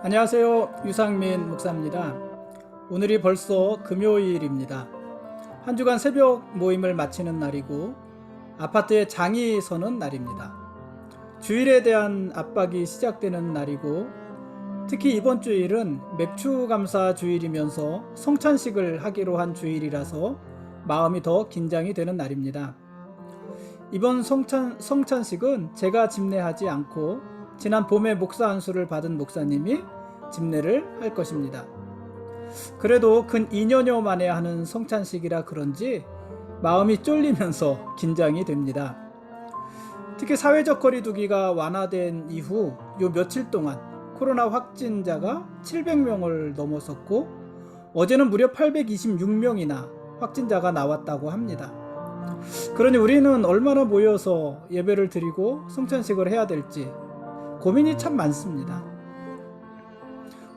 안녕하세요. 유상민 목사입니다. 오늘이 벌써 금요일입니다. 한 주간 새벽 모임을 마치는 날이고 아파트에 장이 서는 날입니다. 주일에 대한 압박이 시작되는 날이고 특히 이번 주일은 맥추감사 주일이면서 성찬식을 하기로 한 주일이라서 마음이 더 긴장이 되는 날입니다. 이번 성찬식은 제가 집례하지 않고 지난 봄에 목사 안수를 받은 목사님이 집례를 할 것입니다. 그래도 근 2년여 만에 하는 성찬식이라 그런지 마음이 쫄리면서 긴장이 됩니다. 특히 사회적 거리두기가 완화된 이후 요 며칠 동안 코로나 확진자가 700명을 넘어섰고 어제는 무려 826명이나 확진자가 나왔다고 합니다. 그러니 우리는 얼마나 모여서 예배를 드리고 성찬식을 해야 될지 고민이 참 많습니다.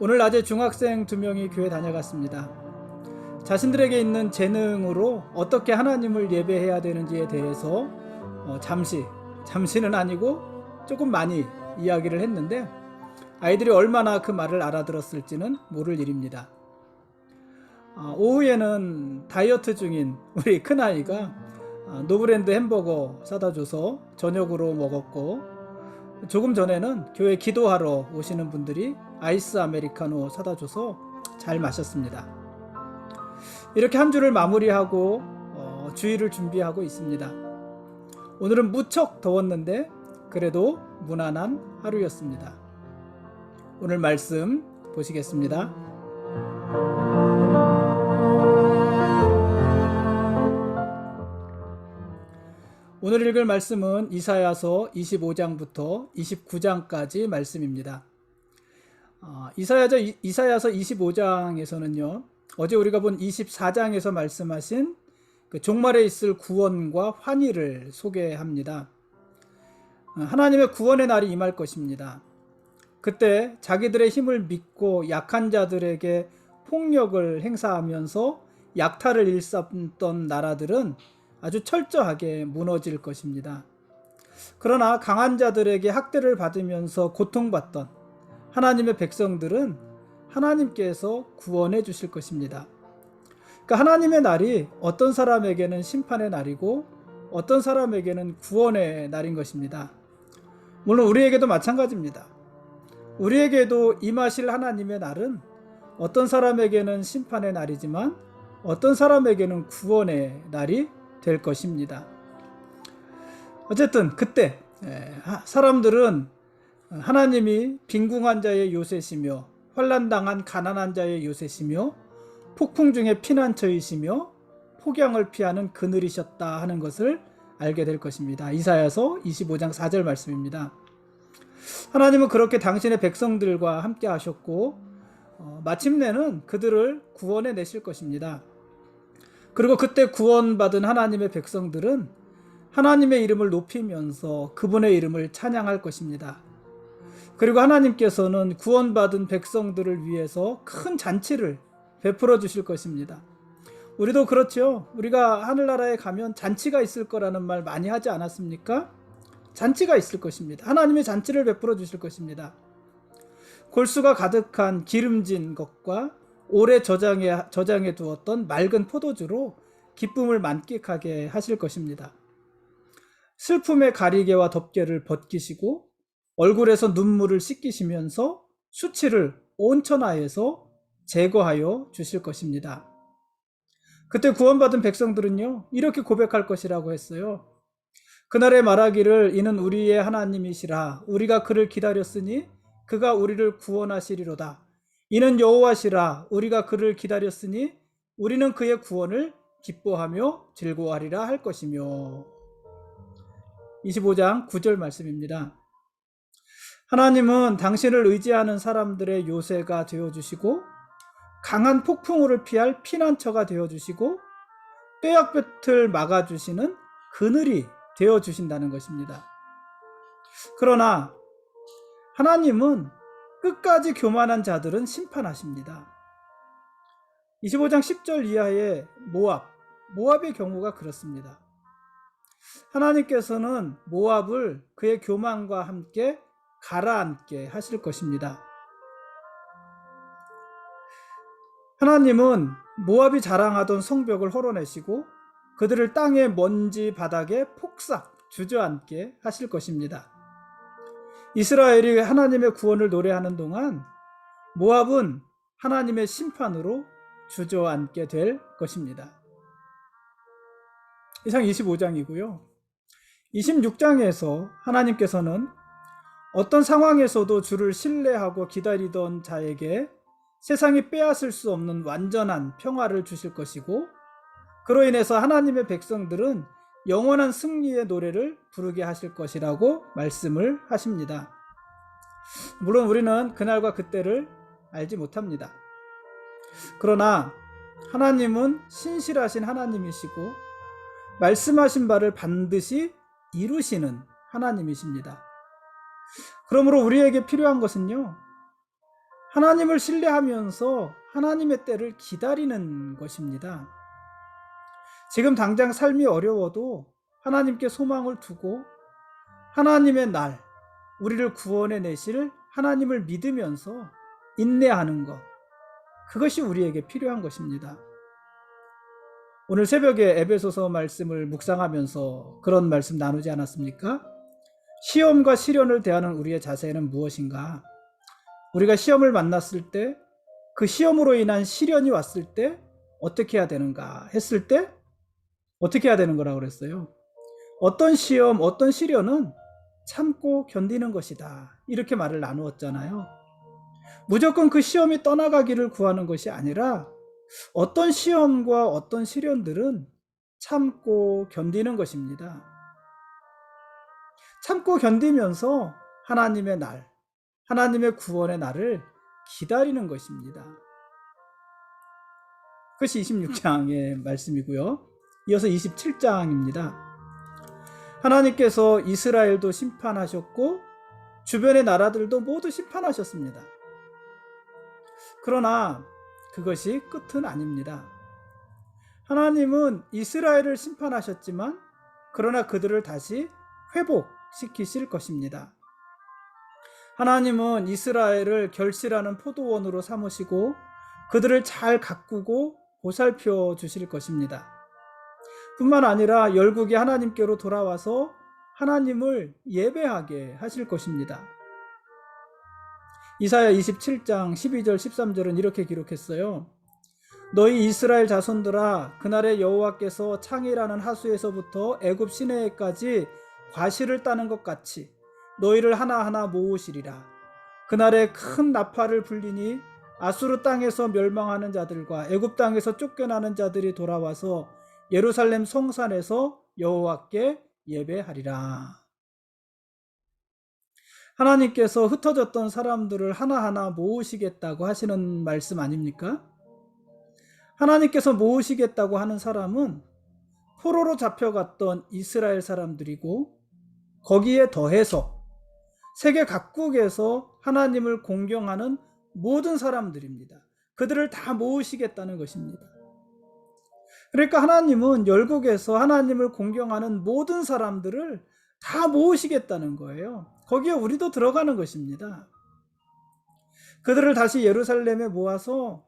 오늘 낮에 중학생 2명이 교회 다녀갔습니다. 자신들에게 있는 재능으로 어떻게 하나님을 예배해야 되는지에 대해서 잠시는 아니고 조금 많이 이야기를 했는데 아이들이 얼마나 그 말을 알아들었을지는 모를 일입니다. 오후에는 다이어트 중인 우리 큰아이가 노브랜드 햄버거 사다 줘서 저녁으로 먹었고, 조금 전에는 교회 기도하러 오시는 분들이 아이스 아메리카노 사다 줘서 잘 마셨습니다. 이렇게 한 주를 마무리하고 주일을 준비하고 있습니다. 오늘은 무척 더웠는데 그래도 무난한 하루였습니다. 오늘 말씀 보시겠습니다. 오늘 읽을 말씀은 이사야서 25장부터 29장까지 말씀입니다. 이사야서 25장에서는요, 어제 우리가 본 24장에서 말씀하신 그 종말에 있을 구원과 환희를 소개합니다. 하나님의 구원의 날이 임할 것입니다. 그때 자기들의 힘을 믿고 약한 자들에게 폭력을 행사하면서 약탈을 일삼던 나라들은 아주 철저하게 무너질 것입니다. 그러나 강한 자들에게 학대를 받으면서 고통받던 하나님의 백성들은 하나님께서 구원해 주실 것입니다. 그러니까 하나님의 날이 어떤 사람에게는 심판의 날이고 어떤 사람에게는 구원의 날인 것입니다. 물론 우리에게도 마찬가지입니다. 우리에게도 임하실 하나님의 날은 어떤 사람에게는 심판의 날이지만 어떤 사람에게는 구원의 날이 될 것입니다. 어쨌든 그때 사람들은 하나님이 빈궁한 자의 요새시며 환난당한 가난한 자의 요새시며 폭풍 중에 피난처이시며 폭양을 피하는 그늘이셨다 하는 것을 알게 될 것입니다. 이사야서 25장 4절 말씀입니다. 하나님은 그렇게 당신의 백성들과 함께 하셨고 마침내는 그들을 구원해 내실 것입니다. 그리고 그때 구원받은 하나님의 백성들은 하나님의 이름을 높이면서 그분의 이름을 찬양할 것입니다. 그리고 하나님께서는 구원받은 백성들을 위해서 큰 잔치를 베풀어 주실 것입니다. 우리도 그렇죠. 우리가 하늘나라에 가면 잔치가 있을 거라는 말 많이 하지 않았습니까? 잔치가 있을 것입니다. 하나님의 잔치를 베풀어 주실 것입니다. 골수가 가득한 기름진 것과 오래 저장해 두었던 맑은 포도주로 기쁨을 만끽하게 하실 것입니다. 슬픔의 가리개와 덮개를 벗기시고 얼굴에서 눈물을 씻기시면서 수치를 온천하에서 제거하여 주실 것입니다. 그때 구원받은 백성들은요, 이렇게 고백할 것이라고 했어요. 그날에 말하기를 이는 우리의 하나님이시라. 우리가 그를 기다렸으니 그가 우리를 구원하시리로다. 이는 여호와시라. 우리가 그를 기다렸으니 우리는 그의 구원을 기뻐하며 즐거워하리라 할 것이며. 25장 9절 말씀입니다. 하나님은 당신을 의지하는 사람들의 요새가 되어주시고 강한 폭풍우를 피할 피난처가 되어주시고 뙤약볕을 막아주시는 그늘이 되어주신다는 것입니다. 그러나 하나님은 끝까지 교만한 자들은 심판하십니다. 25장 10절 이하의 모압의 경우가 그렇습니다. 하나님께서는 모압을 그의 교만과 함께 가라앉게 하실 것입니다. 하나님은 모압이 자랑하던 성벽을 헐어내시고 그들을 땅의 먼지 바닥에 폭삭 주저앉게 하실 것입니다. 이스라엘이 하나님의 구원을 노래하는 동안 모압은 하나님의 심판으로 주저앉게 될 것입니다. 이상 25장이고요. 26장에서 하나님께서는 어떤 상황에서도 주를 신뢰하고 기다리던 자에게 세상이 빼앗을 수 없는 완전한 평화를 주실 것이고, 그로 인해서 하나님의 백성들은 영원한 승리의 노래를 부르게 하실 것이라고 말씀을 하십니다. 물론 우리는 그날과 그때를 알지 못합니다. 그러나 하나님은 신실하신 하나님이시고 말씀하신 바를 반드시 이루시는 하나님이십니다. 그러므로 우리에게 필요한 것은요, 하나님을 신뢰하면서 하나님의 때를 기다리는 것입니다. 지금 당장 삶이 어려워도 하나님께 소망을 두고 하나님의 날, 우리를 구원해 내실 하나님을 믿으면서 인내하는 것, 그것이 우리에게 필요한 것입니다. 오늘 새벽에 에베소서 말씀을 묵상하면서 그런 말씀 나누지 않았습니까? 시험과 시련을 대하는 우리의 자세는 무엇인가? 우리가 시험을 만났을 때, 그 시험으로 인한 시련이 왔을 때 어떻게 해야 되는가 했을 때 어떻게 해야 되는 거라고 그랬어요? 어떤 시험, 어떤 시련은 참고 견디는 것이다, 이렇게 말을 나누었잖아요. 무조건 그 시험이 떠나가기를 구하는 것이 아니라 어떤 시험과 어떤 시련들은 참고 견디는 것입니다. 참고 견디면서 하나님의 날, 하나님의 구원의 날을 기다리는 것입니다. 그것이 26장의 말씀이고요. 이어서 27장입니다. 하나님께서 이스라엘도 심판하셨고 주변의 나라들도 모두 심판하셨습니다. 그러나 그것이 끝은 아닙니다. 하나님은 이스라엘을 심판하셨지만 그러나 그들을 다시 회복시키실 것입니다. 하나님은 이스라엘을 결실하는 포도원으로 삼으시고 그들을 잘 가꾸고 보살펴 주실 것입니다. 뿐만 아니라 열국이 하나님께로 돌아와서 하나님을 예배하게 하실 것입니다. 이사야 27장 12절 13절은 이렇게 기록했어요. 너희 이스라엘 자손들아, 그날에 여호와께서 창이라는 하수에서부터 애굽 시내에까지 과실을 따는 것 같이 너희를 하나하나 모으시리라. 그날에 큰 나팔을 불리니 아수르 땅에서 멸망하는 자들과 애굽 땅에서 쫓겨나는 자들이 돌아와서 예루살렘 성산에서 여호와께 예배하리라. 하나님께서 흩어졌던 사람들을 하나하나 모으시겠다고 하시는 말씀 아닙니까? 하나님께서 모으시겠다고 하는 사람은 포로로 잡혀갔던 이스라엘 사람들이고, 거기에 더해서 세계 각국에서 하나님을 공경하는 모든 사람들입니다. 그들을 다 모으시겠다는 것입니다. 그러니까 하나님은 열국에서 하나님을 공경하는 모든 사람들을 다 모으시겠다는 거예요. 거기에 우리도 들어가는 것입니다. 그들을 다시 예루살렘에 모아서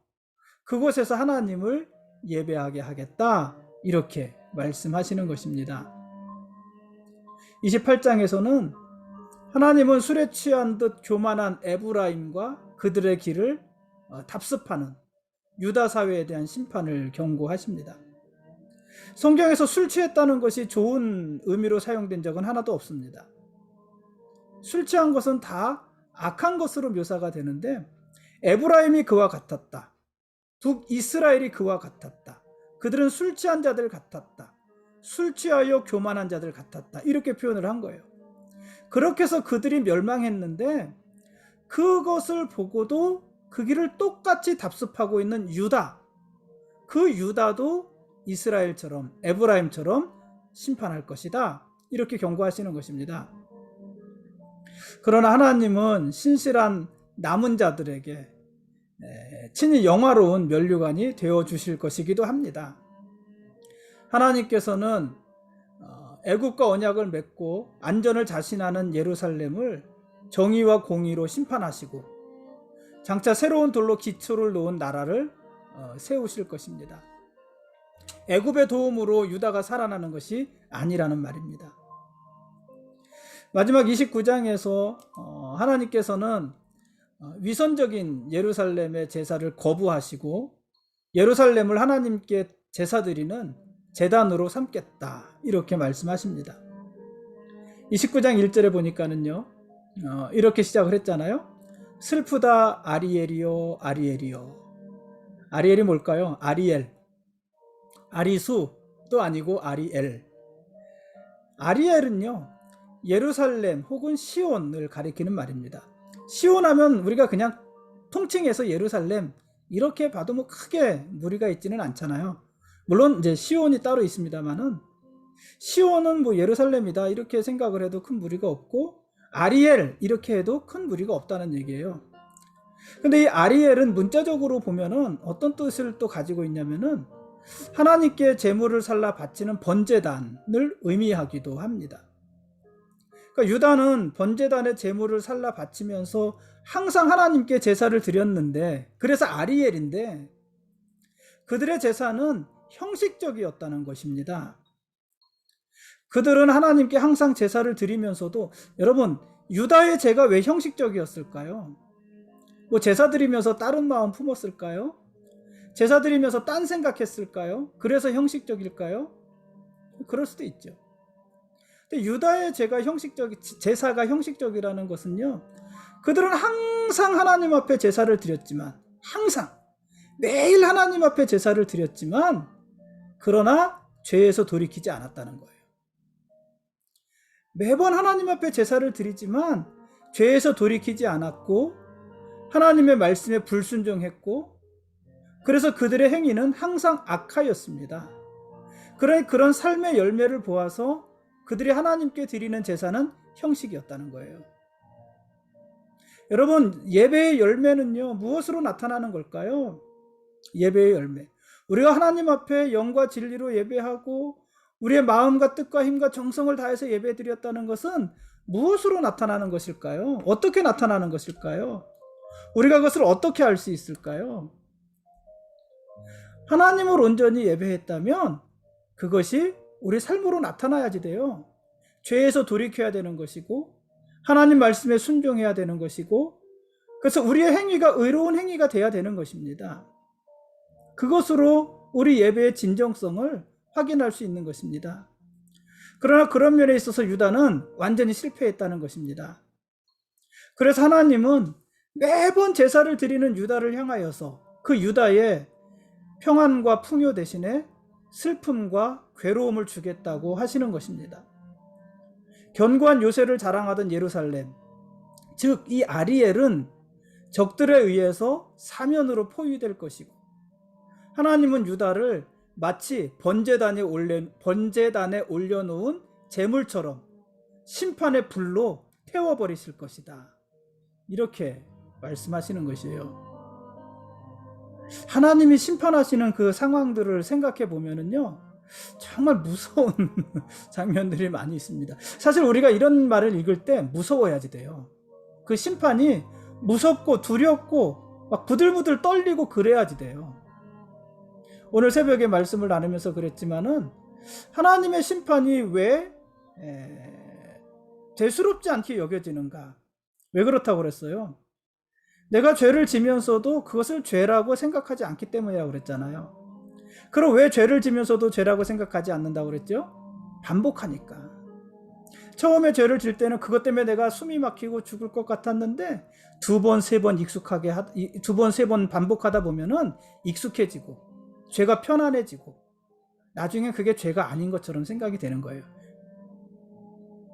그곳에서 하나님을 예배하게 하겠다, 이렇게 말씀하시는 것입니다. 28장에서는 하나님은 술에 취한 듯 교만한 에브라임과 그들의 길을 답습하는 유다 사회에 대한 심판을 경고하십니다. 성경에서 술 취했다는 것이 좋은 의미로 사용된 적은 하나도 없습니다. 술 취한 것은 다 악한 것으로 묘사가 되는데, 에브라임이 그와 같았다, 북이스라엘이 그와 같았다, 그들은 술 취한 자들 같았다, 술 취하여 교만한 자들 같았다, 이렇게 표현을 한 거예요. 그렇게 해서 그들이 멸망했는데, 그것을 보고도 그 길을 똑같이 답습하고 있는 유다, 그 유다도 이스라엘처럼 에브라임처럼 심판할 것이다, 이렇게 경고하시는 것입니다. 그러나 하나님은 신실한 남은 자들에게 친히 영화로운 면류관이 되어 주실 것이기도 합니다. 하나님께서는 애국과 언약을 맺고 안전을 자신하는 예루살렘을 정의와 공의로 심판하시고, 장차 새로운 돌로 기초를 놓은 나라를 세우실 것입니다. 애굽의 도움으로 유다가 살아나는 것이 아니라는 말입니다. 마지막 29장에서 하나님께서는 위선적인 예루살렘의 제사를 거부하시고 예루살렘을 하나님께 제사 드리는 제단으로 삼겠다, 이렇게 말씀하십니다. 29장 1절에 보니까는요, 이렇게 시작을 했잖아요. 슬프다 아리엘이요 아리엘이요. 아리엘이 뭘까요? 아리엘, 아리수도 아니고 아리엘. 아리엘은요, 예루살렘 혹은 시온을 가리키는 말입니다. 시온 하면 우리가 그냥 통칭해서 예루살렘 이렇게 봐도 뭐 크게 무리가 있지는 않잖아요. 물론 이제 시온이 따로 있습니다만은 시온은 뭐 예루살렘이다 이렇게 생각을 해도 큰 무리가 없고, 아리엘 이렇게 해도 큰 무리가 없다는 얘기예요. 근데 이 아리엘은 문자적으로 보면은 어떤 뜻을 또 가지고 있냐면은 하나님께 제물을 살라 바치는 번제단을 의미하기도 합니다. 그러니까 유다는 번제단의 제물을 살라 바치면서 항상 하나님께 제사를 드렸는데, 그래서 아리엘인데 그들의 제사는 형식적이었다는 것입니다. 그들은 하나님께 항상 제사를 드리면서도, 여러분, 유다의 제가 왜 형식적이었을까요? 뭐 제사 드리면서 다른 마음 품었을까요? 제사 드리면서 딴 생각했을까요? 그래서 형식적일까요? 그럴 수도 있죠. 근데 유다의 제사가 형식적이라는 것은요, 그들은 항상 하나님 앞에 제사를 드렸지만, 항상 매일 하나님 앞에 제사를 드렸지만, 그러나 죄에서 돌이키지 않았다는 거예요. 매번 하나님 앞에 제사를 드리지만 죄에서 돌이키지 않았고 하나님의 말씀에 불순종했고, 그래서 그들의 행위는 항상 악하였습니다. 그러니 그런 삶의 열매를 보아서 그들이 하나님께 드리는 제사는 형식이었다는 거예요. 여러분, 예배의 열매는요, 무엇으로 나타나는 걸까요? 예배의 열매, 우리가 하나님 앞에 영과 진리로 예배하고 우리의 마음과 뜻과 힘과 정성을 다해서 예배드렸다는 것은 무엇으로 나타나는 것일까요? 어떻게 나타나는 것일까요? 우리가 그것을 어떻게 알 수 있을까요? 하나님을 온전히 예배했다면 그것이 우리 삶으로 나타나야지 돼요. 죄에서 돌이켜야 되는 것이고 하나님 말씀에 순종해야 되는 것이고, 그래서 우리의 행위가 의로운 행위가 돼야 되는 것입니다. 그것으로 우리 예배의 진정성을 확인할 수 있는 것입니다. 그러나 그런 면에 있어서 유다는 완전히 실패했다는 것입니다. 그래서 하나님은 매번 제사를 드리는 유다를 향하여서 그 유다의 평안과 풍요 대신에 슬픔과 괴로움을 주겠다고 하시는 것입니다. 견고한 요새를 자랑하던 예루살렘, 즉 이 아리엘은 적들에 의해서 사면으로 포위될 것이고, 하나님은 유다를 마치 번제단에 올려놓은 제물처럼 심판의 불로 태워버리실 것이다, 이렇게 말씀하시는 것이에요. 하나님이 심판하시는 그 상황들을 생각해 보면은요, 정말 무서운 장면들이 많이 있습니다. 사실 우리가 이런 말을 읽을 때 무서워야지 돼요. 그 심판이 무섭고 두렵고 막 부들부들 떨리고 그래야지 돼요. 오늘 새벽에 말씀을 나누면서 그랬지만은 하나님의 심판이 왜 대수롭지 않게 여겨지는가? 왜 그렇다고 그랬어요? 내가 죄를 지면서도 그것을 죄라고 생각하지 않기 때문이라고 그랬잖아요. 그럼 왜 죄를 지면서도 죄라고 생각하지 않는다고 그랬죠? 반복하니까. 처음에 죄를 질 때는 그것 때문에 내가 숨이 막히고 죽을 것 같았는데 두 번, 세 번 세 번 반복하다 보면은 익숙해지고 죄가 편안해지고 나중에 그게 죄가 아닌 것처럼 생각이 되는 거예요.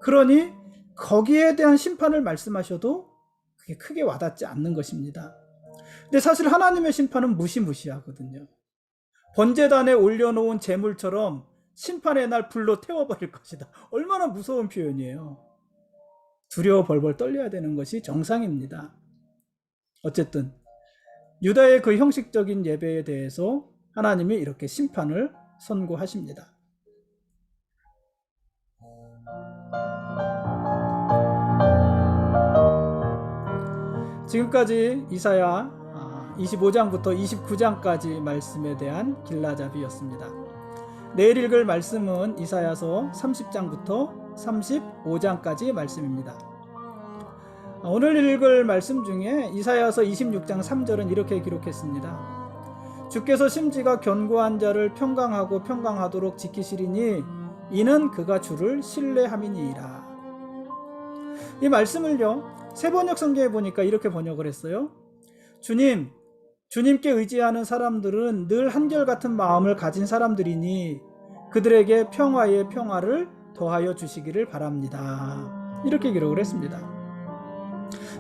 그러니 거기에 대한 심판을 말씀하셔도 그게 크게 와닿지 않는 것입니다. 근데 사실 하나님의 심판은 무시무시하거든요. 번제단에 올려놓은 제물처럼 심판의 날 불로 태워버릴 것이다. 얼마나 무서운 표현이에요. 두려워 벌벌 떨려야 되는 것이 정상입니다. 어쨌든 유다의 그 형식적인 예배에 대해서 하나님이 이렇게 심판을 선고하십니다. 지금까지 이사야 25장부터 29장까지 말씀에 대한 길라잡이였습니다. 내일 읽을 말씀은 이사야서 30장부터 35장까지 말씀입니다. 오늘 읽을 말씀 중에 이사야서 26장 3절은 이렇게 기록했습니다. 주께서 심지가 견고한 자를 평강하고 평강하도록 지키시리니 이는 그가 주를 신뢰함이니이다. 이 말씀을요, 세번역 성경에 보니까 이렇게 번역을 했어요. 주님께 의지하는 사람들은 늘 한결같은 마음을 가진 사람들이니 그들에게 평화의 평화를 더하여 주시기를 바랍니다. 이렇게 기록을 했습니다.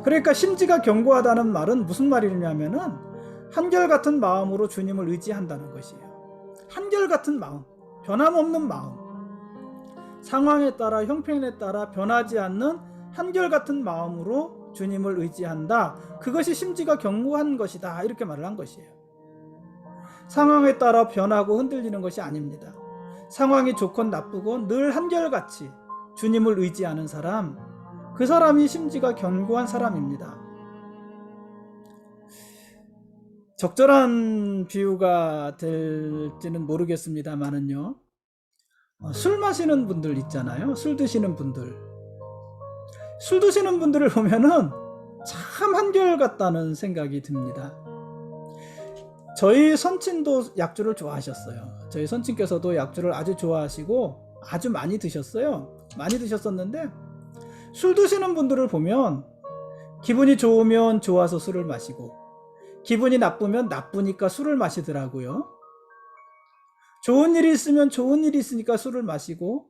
그러니까 심지가 견고하다는 말은 무슨 말이냐면은 한결같은 마음으로 주님을 의지한다는 것이에요. 한결같은 마음, 변함없는 마음, 상황에 따라 형편에 따라 변하지 않는 한결같은 마음으로 주님을 의지한다. 그것이 심지가 견고한 것이다. 이렇게 말을 한 것이에요. 상황에 따라 변하고 흔들리는 것이 아닙니다. 상황이 좋건 나쁘건 늘 한결같이 주님을 의지하는 사람, 그 사람이 심지가 견고한 사람입니다. 적절한 비유가 될지는 모르겠습니다만은요, 술 마시는 분들 있잖아요. 술 드시는 분들을 보면은 참 한결같다는 생각이 듭니다. 저희 선친도 약주를 좋아하셨어요. 저희 선친께서도 약주를 아주 좋아하시고 아주 많이 드셨어요. 많이 드셨었는데 술 드시는 분들을 보면 기분이 좋으면 좋아서 술을 마시고 기분이 나쁘면 나쁘니까 술을 마시더라고요. 좋은 일이 있으면 좋은 일이 있으니까 술을 마시고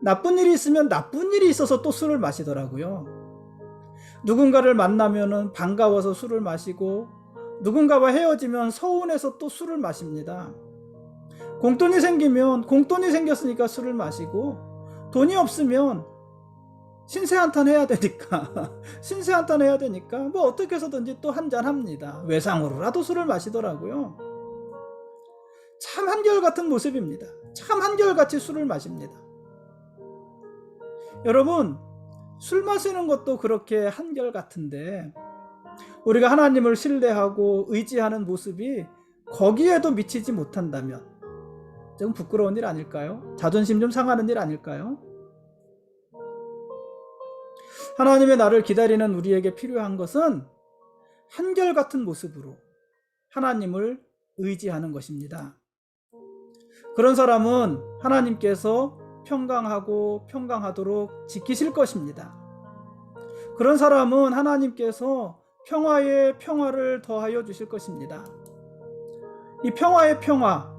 나쁜 일이 있으면 나쁜 일이 있어서 또 술을 마시더라고요. 누군가를 만나면 반가워서 술을 마시고 누군가와 헤어지면 서운해서 또 술을 마십니다. 공돈이 생겼으니까 술을 마시고 돈이 없으면 신세한탄 해야 되니까 뭐 어떻게 해서든지 또 한잔 합니다. 외상으로라도 술을 마시더라고요. 참 한결같은 모습입니다. 참 한결같이 술을 마십니다. 여러분, 술 마시는 것도 그렇게 한결같은데 우리가 하나님을 신뢰하고 의지하는 모습이 거기에도 미치지 못한다면 좀 부끄러운 일 아닐까요? 자존심 좀 상하는 일 아닐까요? 하나님의 나를 기다리는 우리에게 필요한 것은 한결같은 모습으로 하나님을 의지하는 것입니다. 그런 사람은 하나님께서 평강하고 평강하도록 지키실 것입니다. 그런 사람은 하나님께서 평화의 평화를 더하여 주실 것입니다. 이 평화의 평화,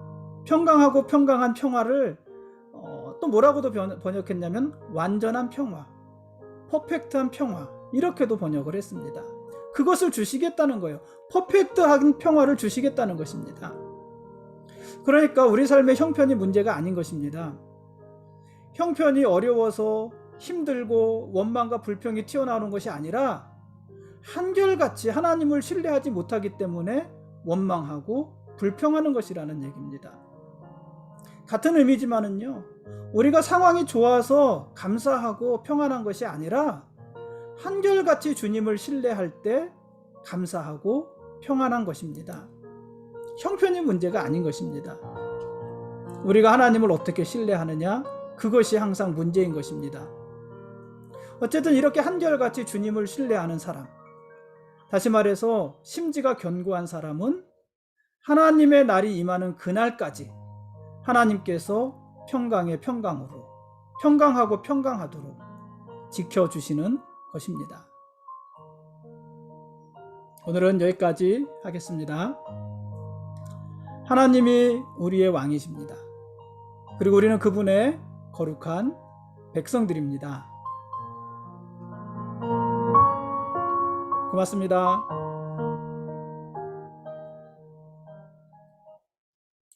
평강하고 평강한 평화를 또 뭐라고도 번역했냐면 완전한 평화, 퍼펙트한 평화, 이렇게도 번역을 했습니다. 그것을 주시겠다는 거예요. 퍼펙트한 평화를 주시겠다는 것입니다. 그러니까 우리 삶의 형편이 문제가 아닌 것입니다. 형편이 어려워서 힘들고 원망과 불평이 튀어나오는 것이 아니라 한결같이 하나님을 신뢰하지 못하기 때문에 원망하고 불평하는 것이라는 얘기입니다. 같은 의미지만은요, 우리가 상황이 좋아서 감사하고 평안한 것이 아니라 한결같이 주님을 신뢰할 때 감사하고 평안한 것입니다. 형편이 문제가 아닌 것입니다. 우리가 하나님을 어떻게 신뢰하느냐, 그것이 항상 문제인 것입니다. 어쨌든 이렇게 한결같이 주님을 신뢰하는 사람, 다시 말해서 심지가 견고한 사람은 하나님의 날이 임하는 그날까지 하나님께서 평강의 평강으로, 평강하고 평강하도록 지켜주시는 것입니다. 오늘은 여기까지 하겠습니다. 하나님이 우리의 왕이십니다. 그리고 우리는 그분의 거룩한 백성들입니다. 고맙습니다.